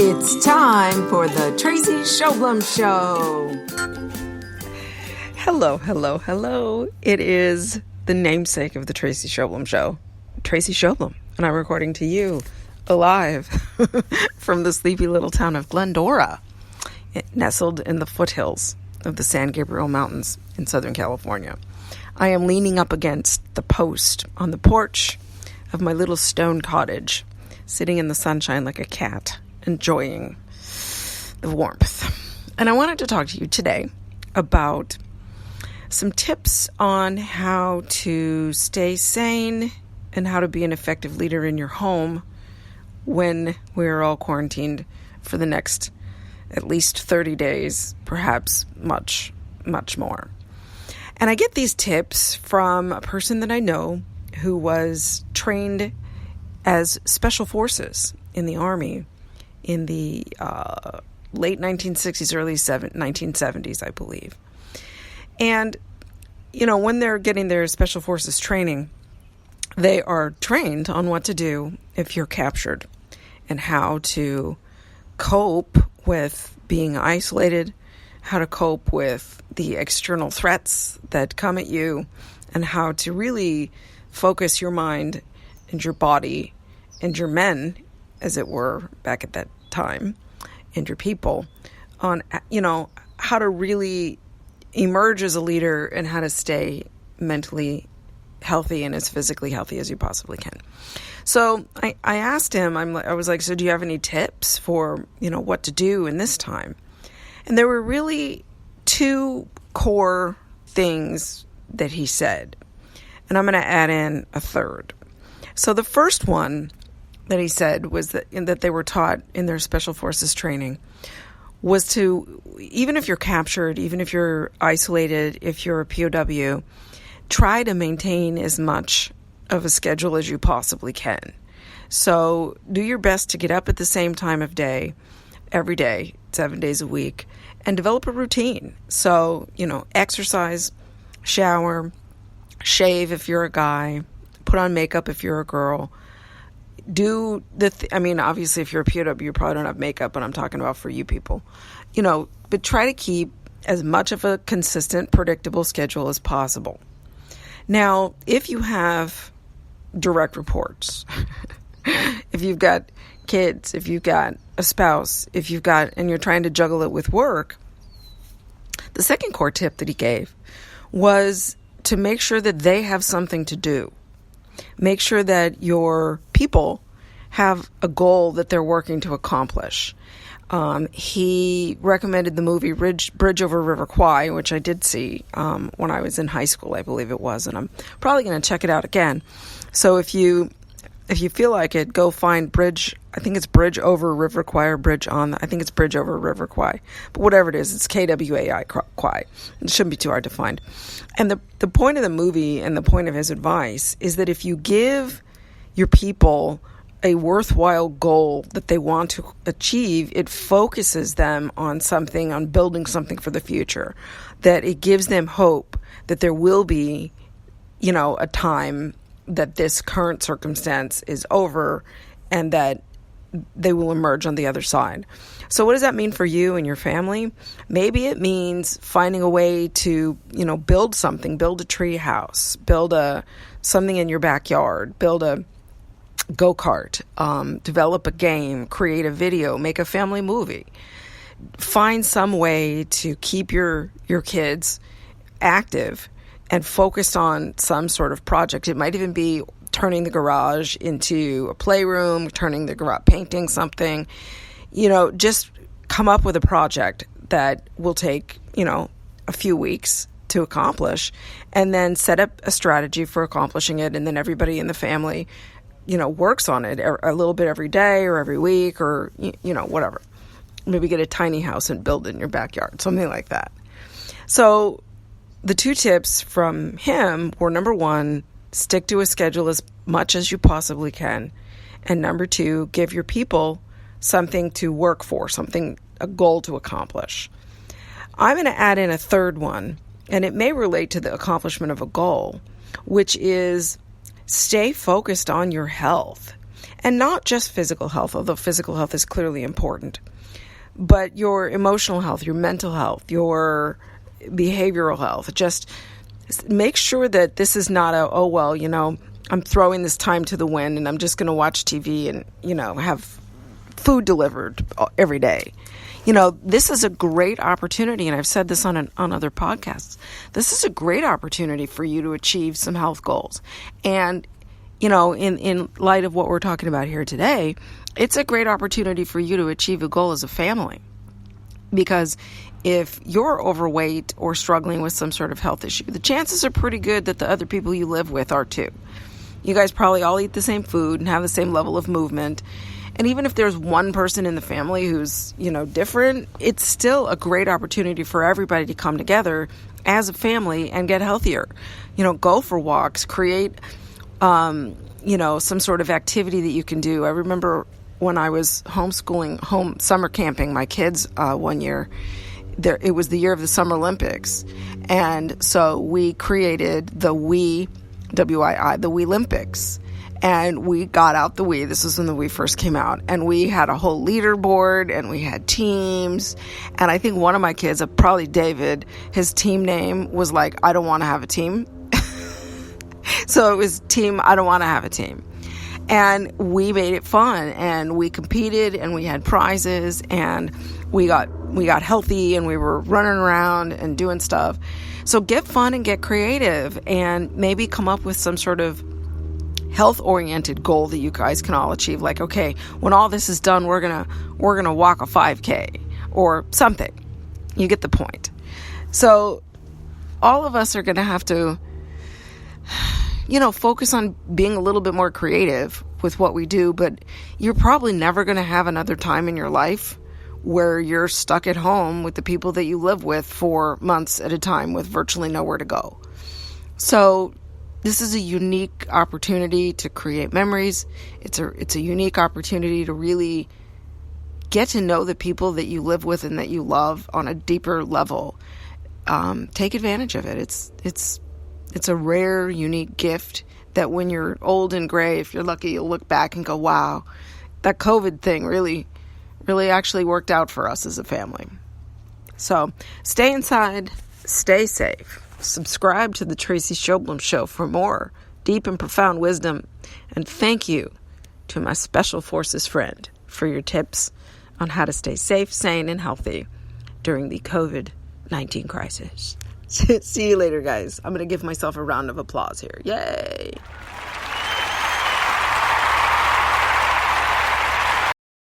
It's time for the Traci Shoblom Show. Hello. It is the namesake of the Traci Shoblom Show, Traci Shoblom, and I'm recording to you alive from the sleepy little town of Glendora, nestled in the foothills of the San Gabriel Mountains in Southern California. I am leaning up against the post on the porch of my little stone cottage, sitting in the sunshine like a cat, enjoying the warmth. And I wanted to talk to you today about some tips on how to stay sane and how to be an effective leader in your home when we're all quarantined for the next at least 30 days, perhaps much, much more. And I get these tips from a person that I know who was trained as special forces in the Army in the late 1960s, early 1970s, I believe. And, you know, when they're getting their special forces training, they are trained on what to do if you're captured and how to cope with being isolated, how to cope with the external threats that come at you, and how to really focus your mind and your body and your men, as it were, back at that time, and your people on, you know, how to really emerge as a leader and how to stay mentally healthy and as physically healthy as you possibly can. So I asked him, I was like, so do you have any tips for, you know, what to do in this time? And there were really two core things that he said, and I'm going to add in a third. So the first one that he said was that they were taught in their special forces training was to, even if you're captured, even if you're isolated, if you're a POW, try to maintain as much of a schedule as you possibly can. So do your best to get up at the same time of day, every day, 7 days a week, and develop a routine. So, you know, exercise, shower, shave if you're a guy, put on makeup if you're a girl. Do obviously if you're a POW, you probably don't have makeup, but I'm talking about for you people. You know, but try to keep as much of a consistent, predictable schedule as possible. Now, if you have direct reports, if you've got kids, if you've got a spouse, and you're trying to juggle it with work, the second core tip that he gave was to make sure that they have something to do. Make sure that your people have a goal that they're working to accomplish. He recommended the movie Bridge Over River Kwai, which I did see when I was in high school, I believe it was, and I'm probably going to check it out again. So if you feel like it, go find Bridge. I think it's Bridge Over River Kwai or Bridge on. I think it's Bridge Over River Kwai. But whatever it is, it's Kwai Kwai. It shouldn't be too hard to find. And the point of the movie and the point of his advice is that if you give your people a worthwhile goal that they want to achieve, it focuses them on something, on building something for the future. That it gives them hope that there will be, you know, a time that this current circumstance is over and that they will emerge on the other side. So what does that mean for you and your family? Maybe it means finding a way to, you know, build something, build a tree house, build something in your backyard, build a go-kart, develop a game, create a video, make a family movie. Find some way to keep your kids active and focused on some sort of project. It might even be turning the garage into a playroom, turning the garage, painting something. You know, just come up with a project that will take, you know, a few weeks to accomplish, and then set up a strategy for accomplishing it. And then everybody in the family, you know, works on it a little bit every day or every week or, you know, whatever. Maybe get a tiny house and build it in your backyard, something like that. So the two tips from him were, number one, stick to a schedule as much as you possibly can. And number two, give your people something to work for, a goal to accomplish. I'm going to add in a third one, and it may relate to the accomplishment of a goal, which is stay focused on your health. And not just physical health, although physical health is clearly important, but your emotional health, your mental health, your behavioral health. Just make sure that this is not I'm throwing this time to the wind and I'm just going to watch TV and, have food delivered every day. This is a great opportunity, and I've said this on other podcasts. This is a great opportunity for you to achieve some health goals. And, in light of what we're talking about here today, it's a great opportunity for you to achieve a goal as a family. Because if you're overweight or struggling with some sort of health issue, the chances are pretty good that the other people you live with are too. You guys probably all eat the same food and have the same level of movement. And even if there's one person in the family who's, different, it's still a great opportunity for everybody to come together as a family and get healthier. Go for walks, create, some sort of activity that you can do. I remember when I was homeschooling, summer camping my kids one year, it was the year of the Summer Olympics. And so we created the Wii, W-I-I, the Wii Olympics. And we got out the Wii. This was when the Wii first came out. And we had a whole leaderboard and we had teams. And I think one of my kids, probably David, his team name was like, I don't want to have a team. So it was team, I don't want to have a team. And we made it fun and we competed and we had prizes and we got healthy and we were running around and doing stuff. So get fun and get creative and maybe come up with some sort of health-oriented goal that you guys can all achieve. Like, okay, when all this is done, we're gonna walk a 5K or something. You get the point. So all of us are gonna have to, focus on being a little bit more creative with what we do, but you're probably never gonna have another time in your life where you're stuck at home with the people that you live with for months at a time with virtually nowhere to go. So this is a unique opportunity to create memories. It's a unique opportunity to really get to know the people that you live with and that you love on a deeper level. Take advantage of it. It's a rare, unique gift that when you're old and gray, if you're lucky, you'll look back and go, wow, that COVID thing really actually worked out for us as a family. So stay inside, stay safe. Subscribe to the Traci Shoblom Show for more deep and profound wisdom. And thank you to my Special Forces friend for your tips on how to stay safe, sane, and healthy during the COVID-19 crisis. See you later, guys. I'm going to give myself a round of applause here. Yay!